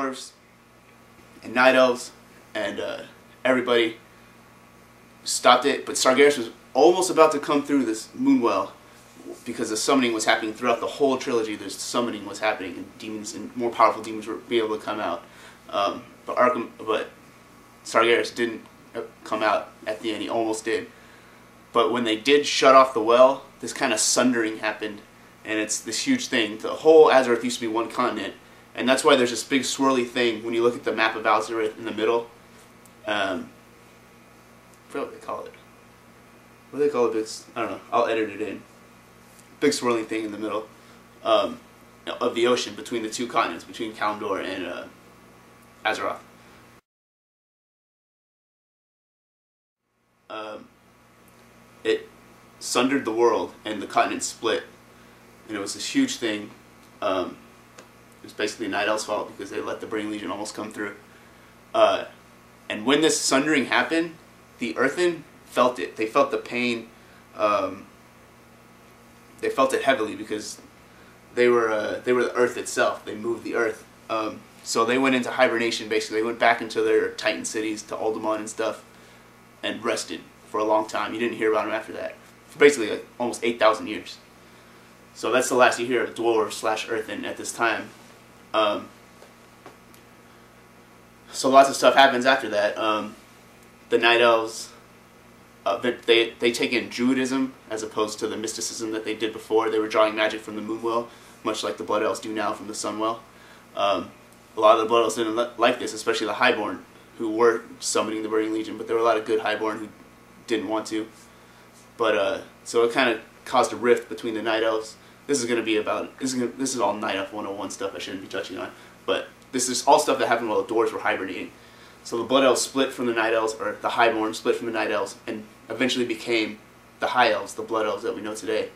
dwarves and night elves and everybody stopped it. But Sargeras was almost about to come through this moonwell because the summoning was happening throughout the whole trilogy. There's summoning was happening, and demons and more powerful demons were be able to come out. But Sargeras didn't come out at the end. He almost did. But when they did shut off the well, this kind of sundering happened, and it's this huge thing. The whole Azeroth used to be one continent, and that's why there's this big swirly thing when you look at the map of Azeroth in the middle. I forget what they call it. What do they call it? I don't know. I'll edit it in. Big swirling thing in the middle of the ocean between the two continents, between Kalimdor and Azeroth. It sundered the world, and the continent split, and it was this huge thing. It was basically Night Elf's fault because they let the Burning Legion almost come through. And when this sundering happened, the Earthen felt it. They felt the pain. They felt it heavily because they were the Earth itself. They moved the Earth. So they went into hibernation. Basically, they went back into their Titan cities, to Uldaman and stuff, and rested for a long time. You didn't hear about them after that. For basically like almost 8,000 years. So that's the last you hear of Dwarves / Earthen at this time. So lots of stuff happens after that. The Night Elves, they take in Druidism as opposed to the mysticism that they did before. They were drawing magic from the Moonwell, much like the Blood Elves do now from the Sunwell. A lot of the Blood Elves didn't like this, especially the Highborn, who were summoning the Burning Legion, but there were a lot of good Highborn who didn't want to. But so it kind of caused a rift between the Night Elves. This is going to be about, this is all Night Elf 101 stuff I shouldn't be touching on, but this is all stuff that happened while the Dwarves were hibernating. So the Blood Elves split from the Night Elves, or the Highborn split from the Night Elves, and eventually became the High Elves, the Blood Elves that we know today,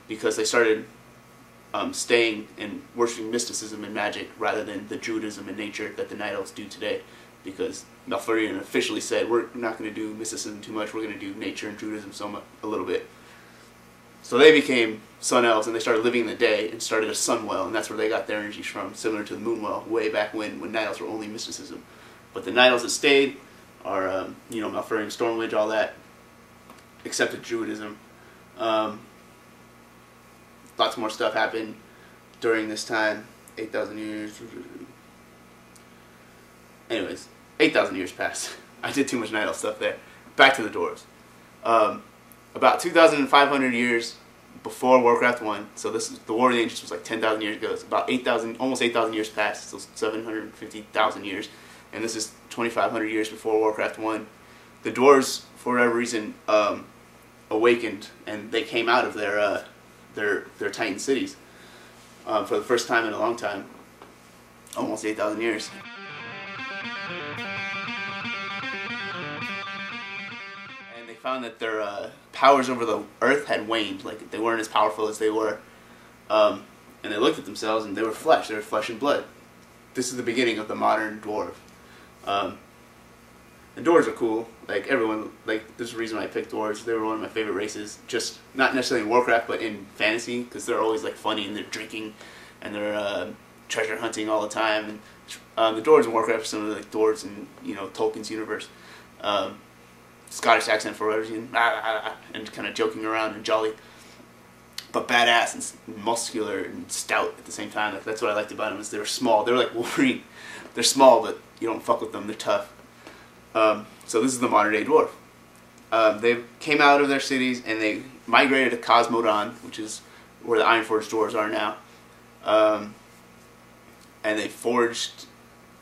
because they started staying and worshiping mysticism and magic rather than the Druidism and nature that the Night Elves do today, because Malfurion officially said, we're not going to do mysticism too much, we're going to do nature and Druidism a little bit. So they became Sun Elves, and they started living in the day and started a Sunwell, and that's where they got their energies from, similar to the Moonwell, way back when Night Elves were only mysticism. But the Night Elves that stayed are, you know, Malfurion, Stormwind, all that, accepted Druidism. Lots more stuff happened during this time. 8,000 years. Anyways, 8,000 years passed. I did too much Night Elf stuff there. Back to the Dwarves. About 2,500 years before Warcraft 1, so this is, the War of the Ancients was like 10,000 years ago. It's about 8,000, almost 8,000 years past, so 750,000 years. And this is 2,500 years before Warcraft 1. The Dwarves, for whatever reason, awakened, and they came out of their Titan cities for the first time in a long time, almost 8,000 years. And they found that their powers over the earth had waned, like they weren't as powerful as they were. And they looked at themselves, and they were flesh and blood. This is the beginning of the modern dwarf. The dwarves are cool. Like everyone, like there's a reason why I picked dwarves. They were one of my favorite races. Just not necessarily in Warcraft, but in fantasy, because they're always like funny and they're drinking and they're treasure hunting all the time. And the dwarves in Warcraft are some of the like dwarves in, you know, Tolkien's universe. Scottish accent for whatever reason, and kind of joking around and jolly, but badass and muscular and stout at the same time. Like, that's what I liked about them, is they were small. They're like Wolverine. They're small, but you don't fuck with them. They're tough. So this is the modern day dwarf. They came out of their cities and they migrated to Cosmodon, which is where the Ironforged dwarves are now. And they forged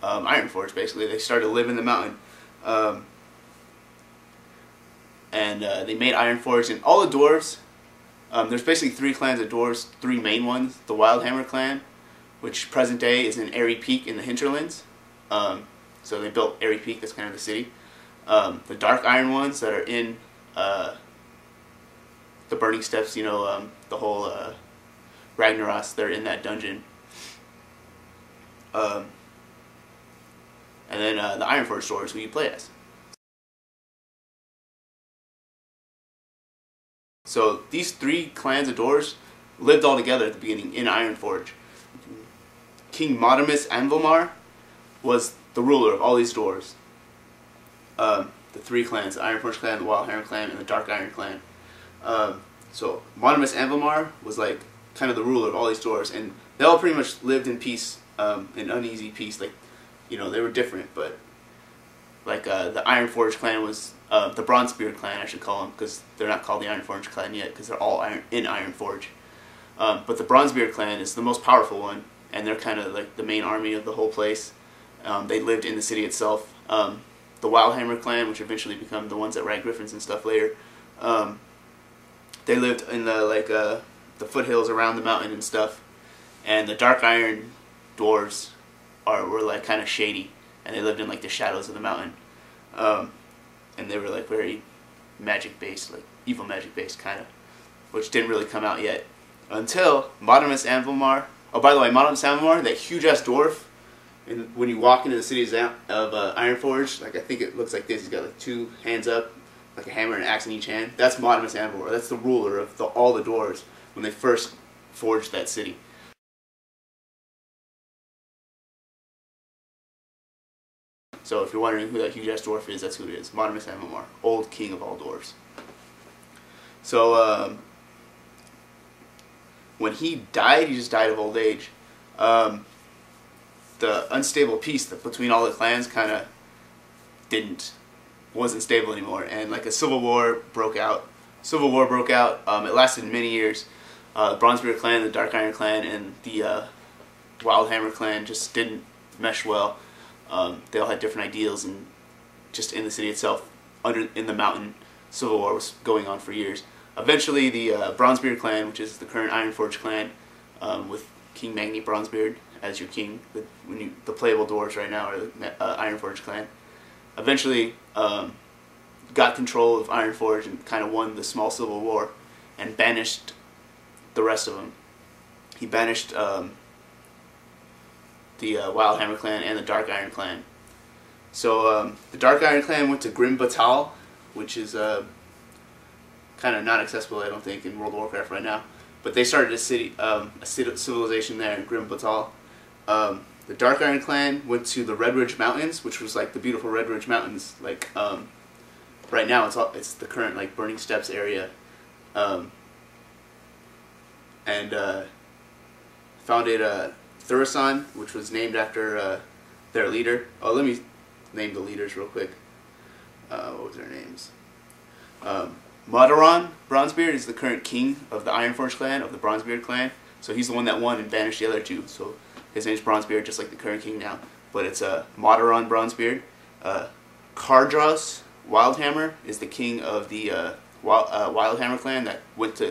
Ironforged, basically. They started to live in the mountain. And they made Ironforged, and all the dwarves, there's basically 3 clans of dwarves, 3 main ones. The Wildhammer clan, which present day is in Airy Peak in the hinterlands. So they built Airy Peak, that's kind of the city. The Dark Iron ones that are in the Burning Steppes, you know, the whole Ragnaros, they're in that dungeon. And then the Ironforged dwarves, who you play as. So these 3 clans of dwarves lived all together at the beginning in Ironforge. King Modimus Anvilmar was the ruler of all these dwarves. The three clans, the Ironforge clan, the Wildhammer clan, and the Dark Iron clan. So Modimus Anvilmar was like kind of the ruler of all these dwarves, and they all pretty much lived in peace, in uneasy peace. Like, you know, they were different, but like the Ironforge clan was the Bronzebeard clan, I should call them, because they're not called the Ironforge clan yet, because they're all in Ironforge. But the Bronzebeard clan is the most powerful one, and they're kind of like the main army of the whole place. They lived in the city itself. The Wildhammer clan, which eventually become the ones that ride griffins and stuff later, they lived in the foothills around the mountain and stuff. And the Dark Iron dwarves were like kind of shady, and they lived in like the shadows of the mountain. And they were like very magic based, like evil magic based kind of, which didn't really come out yet until Modimus Anvilmar. Oh, by the way, Modimus Anvilmar, that huge ass dwarf. And when you walk into the city of Ironforge, like I think it looks like this. He's got like two hands up, like a hammer and an axe in each hand. That's Modimus Anvilmar. That's the ruler of all the dwarves when they first forged that city. So if you're wondering who that huge ass dwarf is, that's who it is. Modimus Anvilmar, old king of all dwarves. So when he died, he just died of old age. The unstable peace between all the clans kind of wasn't stable anymore, and like a civil war broke out. It lasted many years. The Bronzebeard clan, the Dark Iron clan, and the Wildhammer clan just didn't mesh well. They all had different ideals, and just in the city itself, in the mountain, civil war was going on for years. Eventually, the Bronzebeard clan, which is the current Ironforge clan, with King Magni Bronzebeard as your king, the playable dwarves right now are the Ironforge clan, eventually got control of Ironforge and kind of won the small civil war and banished the rest of them. He banished the Wildhammer clan and the Dark Iron clan. So the Dark Iron clan went to Grim Batal, which is kind of not accessible, I don't think, in World of Warcraft right now. But they started a civilization there in Grim Batal. The Dark Iron clan went to the Red Ridge Mountains, which was like the beautiful Red Ridge Mountains. Like right now, it's the current like Burning Steppes area, and founded Thurasan, which was named after their leader. Oh, let me name the leaders real quick. What was their names? Modaron Bronzebeard is the current king of the Ironforge clan, of the Bronzebeard clan. So he's the one that won and banished the other two. So his name's Bronzebeard, just like the current king now. But it's Modaron Bronzebeard. Kardros Wildhammer is the king of the Wildhammer clan that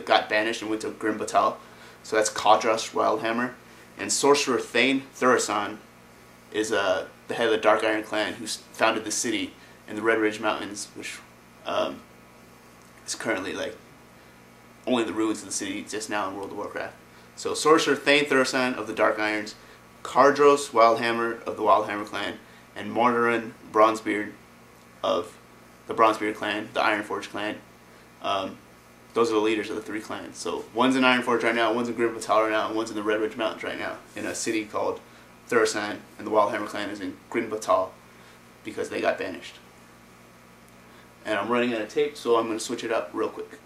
got banished and went to Grim Batal. So that's Kardros Wildhammer. And Sorcerer Thane Thurasan is the head of the Dark Iron clan who founded the city in the Red Ridge Mountains, which is currently like only the ruins of the city exist now in World of Warcraft. So Sorcerer Thane Thurasan of the Dark Irons, Kardros Wildhammer of the Wildhammer clan, and Modaron Bronzebeard of the Bronzebeard clan, the Ironforge clan. Those are the leaders of the three clans. So one's in Ironforge right now, one's in Grim Batal right now, and one's in the Red Ridge Mountains right now, in a city called Thurasan, and the Wildhammer clan is in Grim Batal because they got banished. And I'm running out of tape, so I'm going to switch it up real quick.